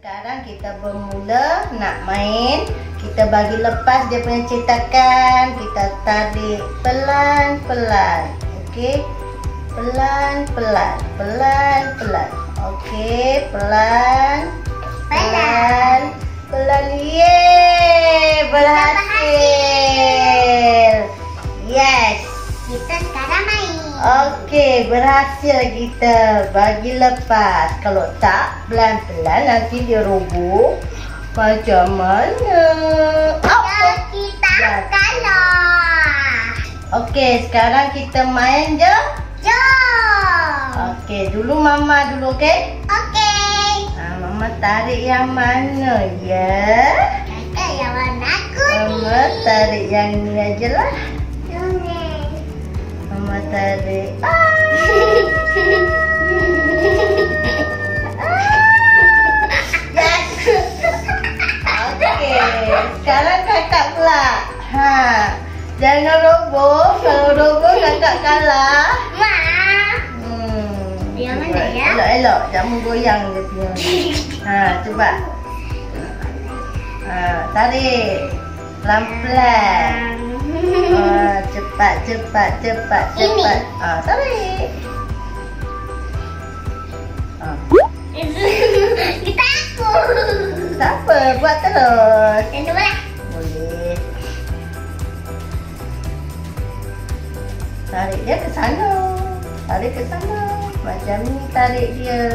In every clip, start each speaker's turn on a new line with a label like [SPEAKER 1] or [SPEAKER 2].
[SPEAKER 1] Sekarang kita bermula nak main. Kita bagi lepas dia punya cetakan. Kita tarik pelan-pelan. Okey. Pelan-pelan. Pelan-pelan. Okey, pelan. Pelan. Pelan. Yeay, berhasil. Yes.
[SPEAKER 2] Kita sekarang main.
[SPEAKER 1] Okey, berhasil kita bagi lepas. Kalau tak, pelan-pelan nanti dia roboh. Macam mana?
[SPEAKER 2] Ya, kita kalah.
[SPEAKER 1] Okey, sekarang kita main je.
[SPEAKER 2] Jom.
[SPEAKER 1] Okey, dulu Mama dulu, okey?
[SPEAKER 2] Okey.
[SPEAKER 1] Mama tarik yang mana ya?
[SPEAKER 2] Kakak yang warna kuning.
[SPEAKER 1] Mama tarik yang ni aja lah.
[SPEAKER 2] Kuning.
[SPEAKER 1] Mama tarik. Yes. Okey, sekarang kakak pula. Jangan roboh. Kalau roboh kakak kalah.
[SPEAKER 2] Ma. Yang mana ya?
[SPEAKER 1] Elok-elok, jangan goyang dia punya. Cuba. Tarik. Pelan-pelan. Cepat.
[SPEAKER 2] Ini.
[SPEAKER 1] Tarik.
[SPEAKER 2] Kita aku.
[SPEAKER 1] Tak apa, buat terus.
[SPEAKER 2] Yang dua lah.
[SPEAKER 1] Boleh. Tarik dia ke sana. Tarik ke sana. Macam ni tarik dia.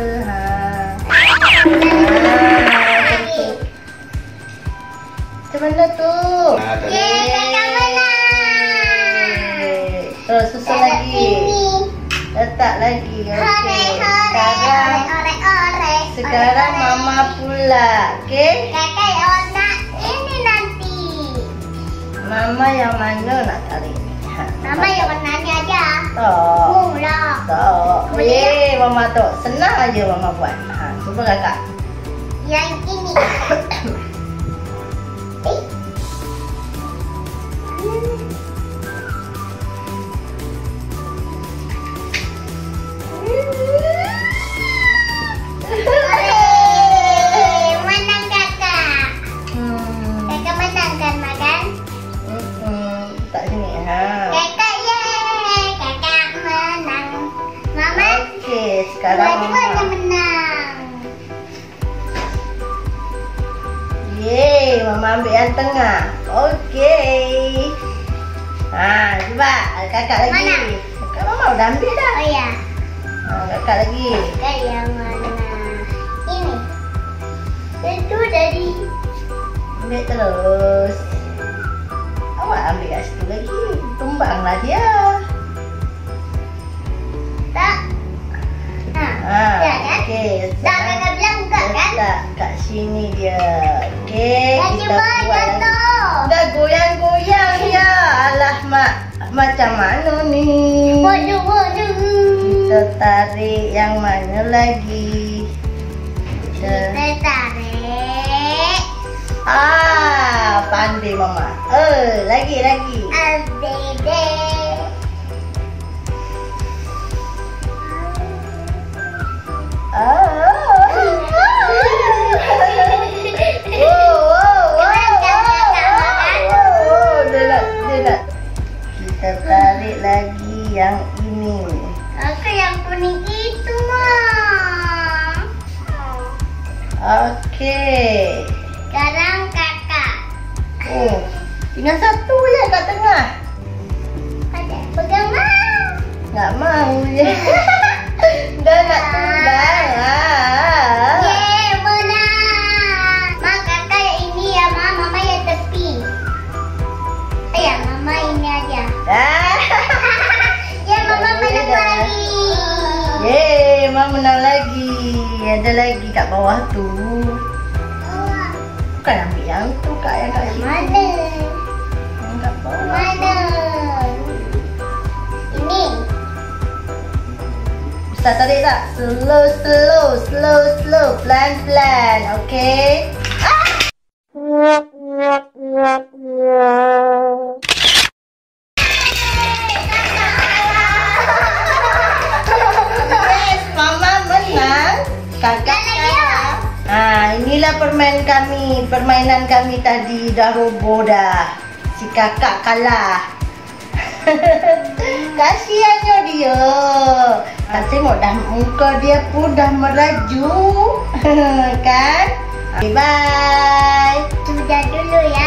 [SPEAKER 1] Tentu. Macam mana tu?
[SPEAKER 2] Yeay, kakak menang.
[SPEAKER 1] Terus susun lagi. Letak lagi. Okey. Sekarang Mama pula. Okey?
[SPEAKER 2] Kakak yang warna ini nanti.
[SPEAKER 1] Mama yang mana nak tarik?
[SPEAKER 2] Mama yang warna ni aja.
[SPEAKER 1] Tak.
[SPEAKER 2] Mula.
[SPEAKER 1] Tak. Boleh Mama tu. Senang aja Mama buat. Cuba kakak.
[SPEAKER 2] Yang ini. Menang kakak. Kakak menang kan makan?
[SPEAKER 1] Tak sini.
[SPEAKER 2] Kakak yeay. Kakak menang. Mama.
[SPEAKER 1] Okey, sekarang
[SPEAKER 2] Dua-duanya
[SPEAKER 1] Mama.
[SPEAKER 2] menang.
[SPEAKER 1] Yeay, Mama ambil yang tengah. Okey. Cuba kakak lagi.
[SPEAKER 2] Mana?
[SPEAKER 1] Kakak Mama udah ambil dah.
[SPEAKER 2] Oh ya.
[SPEAKER 1] Kakak lagi.
[SPEAKER 2] Kakak yang mana? Ini. Itu dari.
[SPEAKER 1] Ambil terus. Awak ambil kat situ lagi. Tumbanglah dia.
[SPEAKER 2] Tak. Ya kan?
[SPEAKER 1] Okey.
[SPEAKER 2] Tak kakak bilang buka kan?
[SPEAKER 1] Letak kat sini dia. Okey.
[SPEAKER 2] Dan
[SPEAKER 1] Kita
[SPEAKER 2] cuba
[SPEAKER 1] buat lagi.
[SPEAKER 2] jatuh.
[SPEAKER 1] Dah goyang-goyang dia. Alah mak. Macam mana ni?
[SPEAKER 2] Waduh.
[SPEAKER 1] Kita tarik yang mana lagi?
[SPEAKER 2] Kita tarik.
[SPEAKER 1] Pandai Mama. Lagi.
[SPEAKER 2] Abede.
[SPEAKER 1] Dia nak. Kita tarik lagi yang ini.
[SPEAKER 2] Aku yang kuning itu mah.
[SPEAKER 1] Okey.
[SPEAKER 2] Sekarang kakak.
[SPEAKER 1] Tinggal satu je kat tengah.
[SPEAKER 2] Pegang mah.
[SPEAKER 1] Tak mau je. Dah nak tumbang.
[SPEAKER 2] Yeay, menang. Mak kakak yang ini ya, mama yang tepi. Ya, mama ini aja. Ya, mama menang lagi.
[SPEAKER 1] Yeay, Mama menang lagi. Ada lagi kat bawah tu. Bukan ambil yang tu kak, yang kat sini.
[SPEAKER 2] Mana?
[SPEAKER 1] Yang kat bawah.
[SPEAKER 2] Mana? Ini.
[SPEAKER 1] Bisa tarik tak? Slow. Pelan-pelan. Okey. Yes, Mama menang. Kakak kalah. Ini inilah permainan kami tadi dah roboh dah. Si kakak kalah. Kasihannya dia. Tengok dah muka dia pun dah meraju. Kan? Okay, bye.
[SPEAKER 2] Sudah dulu ya.